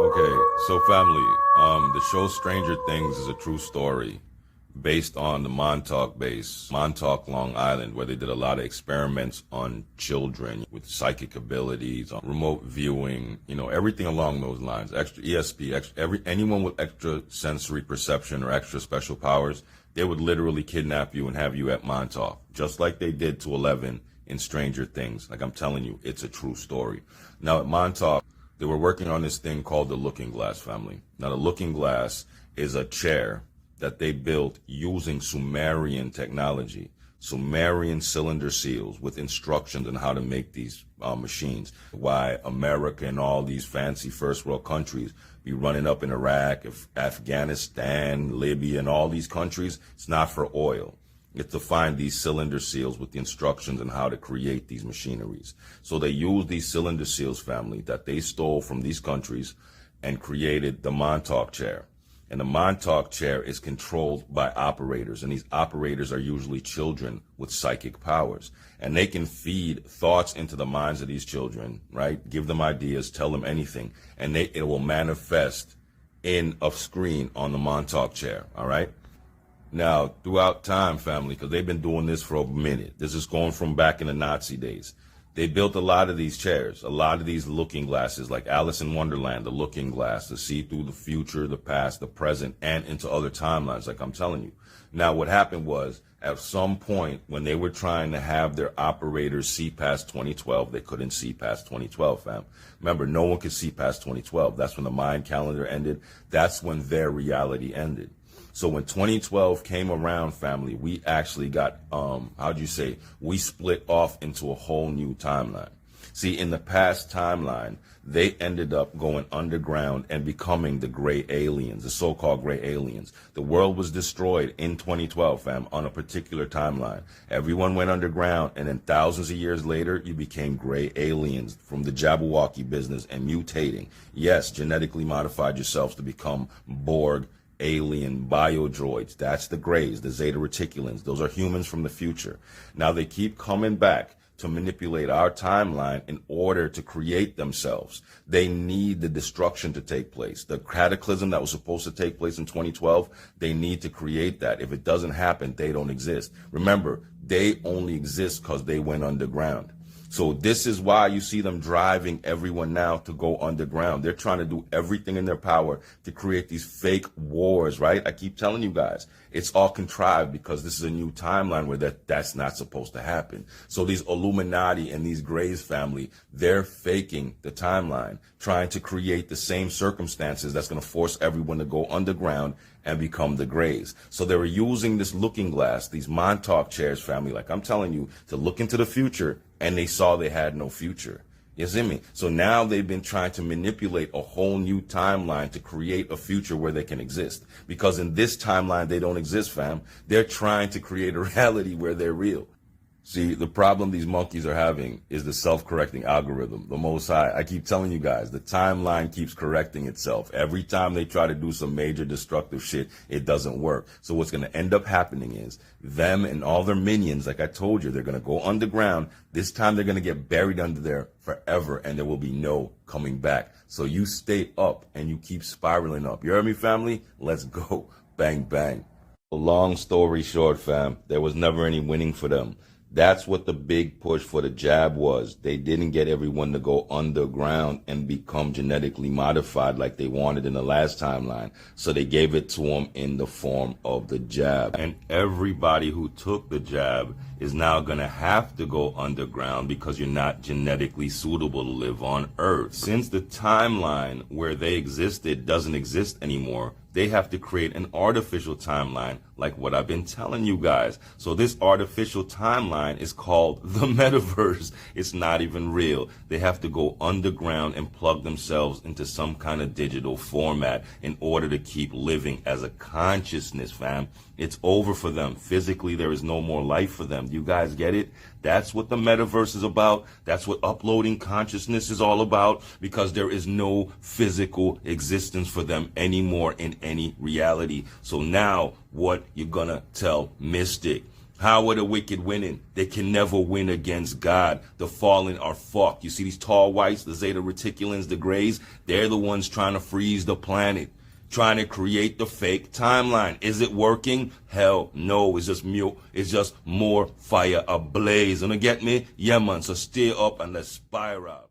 Okay, so family, the show Stranger Things is a true story based on the Montauk base, Montauk, Long Island, where they did a lot of experiments on children with psychic abilities, on remote viewing, everything along those lines. Extra ESP, anyone with extra sensory perception or extra special powers, they would literally kidnap you and have you at Montauk, just like they did to 11 in Stranger Things. Like I'm telling you, it's a true story. Now at Montauk, they were working on this thing called the Looking Glass, family. Now, the Looking Glass is a chair that they built using Sumerian technology, Sumerian cylinder seals with instructions on how to make these machines. Why America and all these fancy first world countries be running up in Iraq, Afghanistan, Libya, and all these countries, it's not for oil. It's to find these cylinder seals with the instructions on how to create these machineries. So they use these cylinder seals, family, that they stole from these countries and created the Montauk chair. And the Montauk chair is controlled by operators. And these operators are usually children with psychic powers. And they can feed thoughts into the minds of these children, right? Give them ideas, tell them anything. And it will manifest in a screen on the Montauk chair, all right? Now, throughout time, family, because they've been doing this for a minute. This is going from back in the Nazi days. They built a lot of these chairs, a lot of these looking glasses, like Alice in Wonderland, the looking glass, to see through the future, the past, the present, and into other timelines, like I'm telling you. Now, what happened was, at some point, when they were trying to have their operators see past 2012, they couldn't see past 2012, fam. Remember, no one could see past 2012. That's when the Mayan calendar ended. That's when their reality ended. So when 2012 came around, family, we actually got, we split off into a whole new timeline. See, in the past timeline, they ended up going underground and becoming the gray aliens, the so-called gray aliens. The world was destroyed in 2012, fam, on a particular timeline. Everyone went underground, and then thousands of years later, you became gray aliens from the Jabberwocky business and mutating. Yes, genetically modified yourselves to become Borg, alien biodroids. That's the Greys, the Zeta Reticulans. Those are humans from the future. Now they keep coming back to manipulate our timeline in order to create themselves. They need the destruction to take place. The cataclysm that was supposed to take place in 2012, they need to create that. If it doesn't happen, they don't exist. Remember, they only exist because they went underground. So this is why you see them driving everyone now to go underground. They're trying to do everything in their power to create these fake wars, right? I keep telling you guys, it's all contrived because this is a new timeline where that's not supposed to happen. So these Illuminati and these Greys family, they're faking the timeline, trying to create the same circumstances that's going to force everyone to go underground and become the Greys. So they were using this looking glass, these Montauk chairs, family, like I'm telling you, to look into the future, and they saw they had no future. You see me? So now they've been trying to manipulate a whole new timeline to create a future where they can exist. Because in this timeline, they don't exist, fam. They're trying to create a reality where they're real. See, the problem these monkeys are having is the self-correcting algorithm, the Most High. I keep telling you guys, the timeline keeps correcting itself. Every time they try to do some major destructive shit, it doesn't work. So what's going to end up happening is them and all their minions, like I told you, they're going to go underground. This time they're going to get buried under there forever, and there will be no coming back. So you stay up and you keep spiraling up. You heard me, family? Let's go. Bang, bang. Long story short, fam, there was never any winning for them. That's what the big push for the jab was. They didn't get everyone to go underground and become genetically modified like they wanted in the last timeline. So they gave it to them in the form of the jab. And everybody who took the jab is now going to have to go underground because you're not genetically suitable to live on Earth. Since the timeline where they existed doesn't exist anymore, they have to create an artificial timeline like what I've been telling you guys. So this artificial timeline is called the metaverse. It's not even real. They have to go underground and plug themselves into some kind of digital format in order to keep living as a consciousness, fam. It's over for them. Physically, there is no more life for them. You guys get it? That's what the metaverse is about. That's what uploading consciousness is all about, because there is no physical existence for them anymore in any reality. So now what you gonna tell Mystic? How are the wicked winning? They can never win against God. The fallen are fucked. You see these tall whites, the Zeta Reticulans, the Greys? They're the ones trying to freeze the planet, trying to create the fake timeline. Is it working? Hell no. It's just more fire ablaze. Wanna get me? Yeah, man. So stay up and let's spiral.